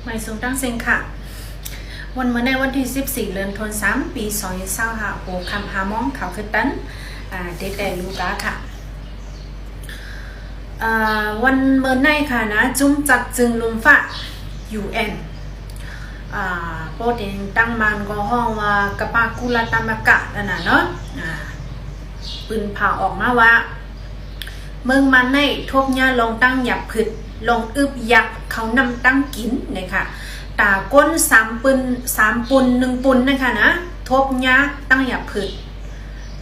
ไม่สูงตั้งเซ็งค่ะวันเมื่อในวันที่14เดือนธันวาคมปี2025โอคำหามองเขาคือตันเด็กแต่ลูกาค่ะวันเมื่อในค่ะนะจุ่มจัดจึงลุมฟ้า UN โปรตีนตั้งมันก็ห้องว่ากะปากุลตามกะนั่นน่ะเนาะปืนเผาออกมาว่าเมืองมันในทบยาลงตั้งหยับผึดลงอึบยักเขานำตั้งกินนะคะตาก้น3ปุน1ปุนนะคะนะทบยาตั้งหยับผึด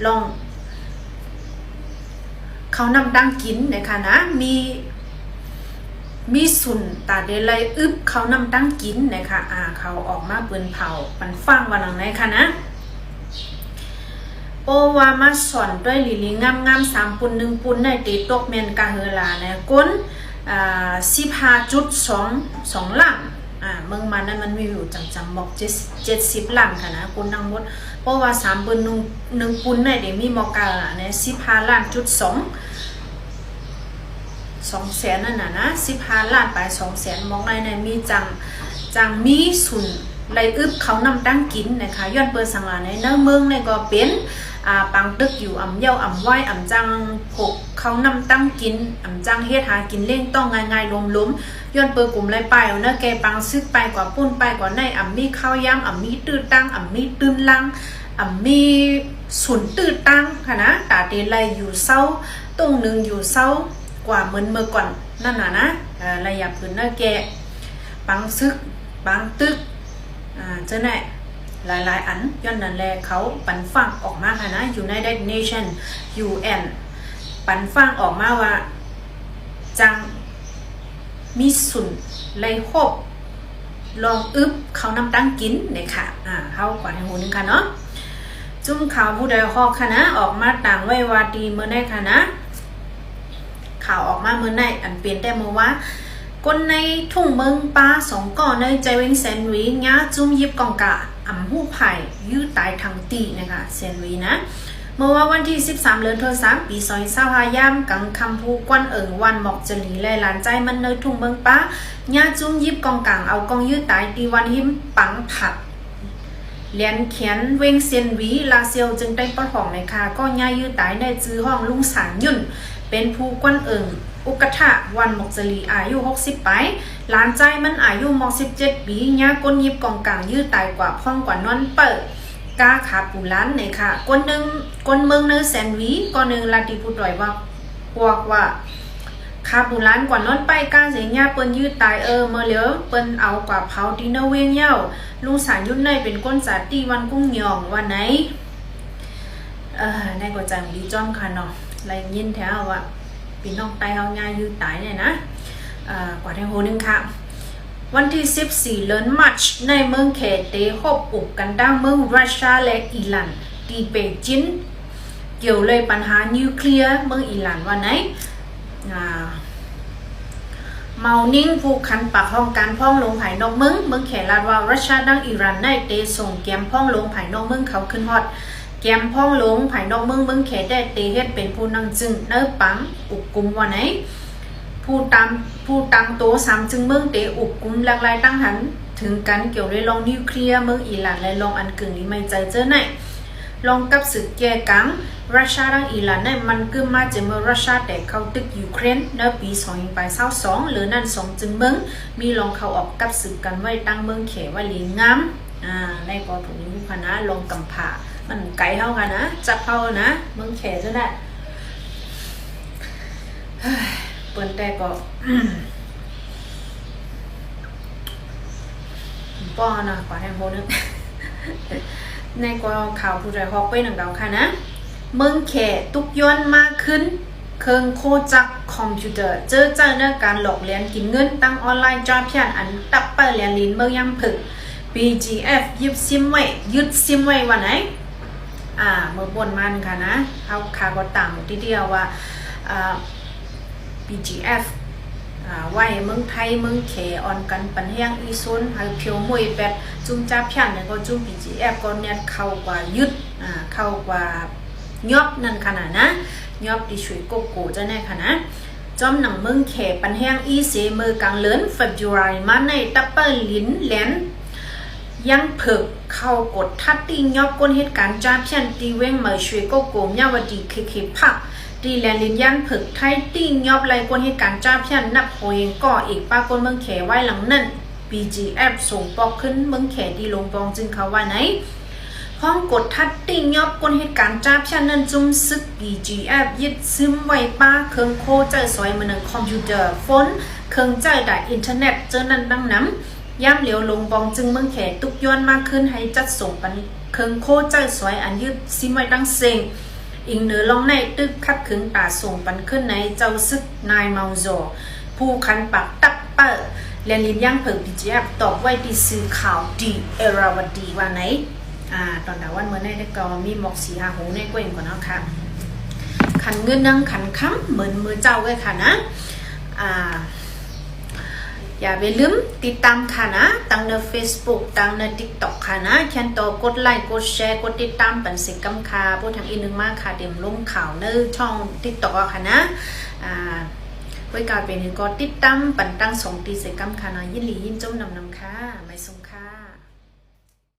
ลงเขานำตั้งกินนะคะนะมีสุนตาเดลัยอึบเขานำตั้งกินนะคะเขาออกมาปืนเผาปันฟังวันหลังไหนคะนะโอวามาสอนด้วยลิงาม3ปุน1ปุนในตีตกเมนกาเฮลาเนี่ยก้น15.2 ล้านเมืองมันนั้นมันมีอยู่จังบอก70 ล้านค่ะนะคุณทั้งหมดเพราะว่า3ปุน1ปุนในเดี๋ยวมีมอกาเนี่ย15 ล้านจุด2แสนนั่นน่ะนะ15 ล้านไป2แสนมองในมีจังมีสุนไรอึบเขานำตั้งกินนะคะย้อนเปิดสังหารในเมืองในก็เป็นปังตึกอยู่เย้าไหวจังผกเขานำตั้งกินจังเฮ็ดหากินเล่งต้องง่ายๆล้มย้อนเปิดกลุ่มไรไปเอาเนอะแกปังซึกไปกว่าปุ้นไปกว่าในมีข้าวย่ำมีตื้อตั้งมีตื้นลังมีสุนตื้อตั้งค่ะนะตาเดลัยอยู่เศร้าตรงหนึ่งอยู่เศร้ากว่าเหมือนเมื่อก่อนนั่นน่ะนะระยะพื้นเนอะแกปังซึกปังตึกเจ้าแน่หลายอันย้อนนั่นแหละเขาปันฟังออกมาค่ะนะ United Nations UN ปันฟังออกมาว่าจังมีสุนไลโฮบลองอึบเขานำตั้งกินเนี่ยค่ะเขากว่าในหูนึงค่ะเนาะจุ่มข่าวผู้ใดฮอกค่ะนะออกมาต่างไว้วาดีเมื่อได้ค่ะนะข่าวออกมาเมื่อได้อันเปลี่ยนแต่เมื่อว่าคนในทุ่งเมืองป้า2 ก่อนในใจเวงแซนวีงาจุ่มยิบกองกะหูไผ่ยื้อตายทางตีนะคะแซนวีนะเมื่อวันที่13เดือนธันวาคมปี2025ยามกังคำพูกวนวันหมอกจลีและหลานใจมันในทุ่งเมืองป้างาจุ่มยิบกองกลางเอากองยื้อตายตีวันหิมปังผัดเลียนเขียนเวงเซนวีลาเซียวจึงได้ปะห้องในค่ะก็ย่ายื้อตายในจื้อห้องลุงสารยุ่นเป็นผู้กวนอุกทะวันหมกจลีอายุ60 ปีหลานใจมันอายุ17 ปีญาก้นยิบกองกลางยื้อตายกว่าพ่องกว่านอนเปิดกาขาปูล้านในค่ะก้นเมืองเนอแซนวีก้อนหนึ่งลาติพูดด้วยว่าขาปูล้านกว่านอนไปกาเสียญาเปิ้นยื้อตายเมื่อเหลียวเปิ้นเอากว่าเผาดีเนเวียงเย้าลุงสารยุ่นในเป็นก้นสาตีวันกุ้งหยองวันไหนในก็จังดีจ้อมค่ะเนาะไรยินแถวว่าพี่น้องไตเอาง่ายยืดตายเนี่ยนะกว่าแถวนึงค่ะวันที่14เดือนมีนาคมในเมืองเขตฮบอุบกันดังเมืองรัสเซียและอิหร่านที่เปจินเกี่ยวเลยปัญหานิวเคลียร์เมืองอิหร่านวันไหนเมานิ่งผู้คันปากห้องการพ้องลงภายนอกเมืองเขตลาดว่ารัสเซียดังอิหร่านในเตส่งแกมพ้องลงภายนอกเมืองเขาขึ้นฮอดแกมพ้องลงภายนอกเมืองเขตได้เตเฮ็ดเป็นผู้นั่งจึงเนื้อปังอุกกุมวันไหนผู้ตังโต3จึงเมืองเตอุกกุมหลากหลายตั้งหันถึงกันเกี่ยวในลองนิวเคลียร์เมืองอิหร่านและลองอันกึ่งนี้ไม่ใจเจอไหนลองกับศึกแก่กังรัสเซียดังอิหร่านในมันคือมาจากเมืองรัสเซียแต่เข้าตึกยูเครนในปี2022หรือนั่น2จึงเมืองมีลองเข้าออกกับศึกกันไว้ตั้งเมืองเขว่าลีงามในกอถุนี้คณะลองกำผามันไกลเท่ากันนะจับเท่านะเมืองแขซะได้เปิดแต่ก็ป้อนะกว่าแทงโบนึงในก็ข่าวผู้ใจฮอกไปหนังดาวค่ะนะเมืองแขตุกย้อนมากขึ้นเครื่องโคจักคอมพิวเตอร์เจอเจ้าเนื้อการหลอกเลียนกินเงินตั้งออนไลน์จอบเพียนอันตับเปิดเลียนลิ้นเมืองยังผึก BGF ยึดซิมไว้วันไหนเมื่อบนมันค่ะนะเขาขาก็ต่างทีเดียวว่าBGF ไว้เมืองไทยเมืองเขออนกันปันแห้งอีซุนให้เพียวมวยแปดจุ่มจับยันเนี่ยก็จุ่ม BGF ก็เนี่ยเข้ากว่ายึดเข้ากว่ายอบนั่นขนาดนะยอบที่ช่วยโกโก้จะแน่ค่ะนะ จอมหนังเมืองแขปันแห้งอีเสมือกลางเลินเฟบรุยมาในตับเปิลลินแลนยังเผิกเข้ากดทัดตียอบก้นเหตุการณ์จ้าเพียนตีเว้งเมย์ช่วยก็โกมยาวดีเคพักตีแลนลินยันเผิกไทยตียอบไรก้นเหตุการณ์จ้าเพียนนับโหยก่ออีกป้าก้นเมืองแขไว้หลังนั่น BGF ส่งปอกขึ้นเมืองแขดีลงปองจึงเขาว่าไหนห้องกดทัดติ้งยอบก้นเหตุการณ์จ้าเพียนนั่นจุ่มซึก BGF ยึดซึมไว้ป้าเครื่องโคเจอสอยมือหนึ่งคอมพิวเตอร์โฟนเครื่องใจได้อินเทอร์เน็ตเจอนั่นดังน้ำย่ำเหลียวลงบองจึงเมืองแขตุกย้อนมากขึ้นให้จัดส่งปันเครื่องโคใจสวยอันยึดซิมไว้ดังเซงอิงเหนือลองในตึกคัดขึงตาส่งปันขึ้นในเจ้าซึกนายเมาโจผู้คันปากตักเปิดเรียนลินย่างเผิง BGF ตอบไว้ที่สื่อข่าวดีเอราวดีว่าไหนตอนดาวันเมื่อได้ก็มีหมอกสีหาหูในกล้วยก่อนเนาะค่ะขันเงินนั่งขันค้ำเหมือนมือเจ้าไว้ค่ะนะอย่าไปลืมติดตามค่ะนะตั้งใน Facebook ตั้งใน TikTok ค่ะนะแค่ต่อกดไลค์กดแชร์กดติดตามปันสิกำค่ะพูดทางอีกนึงมากค่ะเดี๋ยวลงข่าวในช่อง TikTok ค่ะนะไว้กาเป็นก็ติดตามปันตั้ง2 ตีสิกำค่ะนะยินหลียินจมนำค่ะไม่สง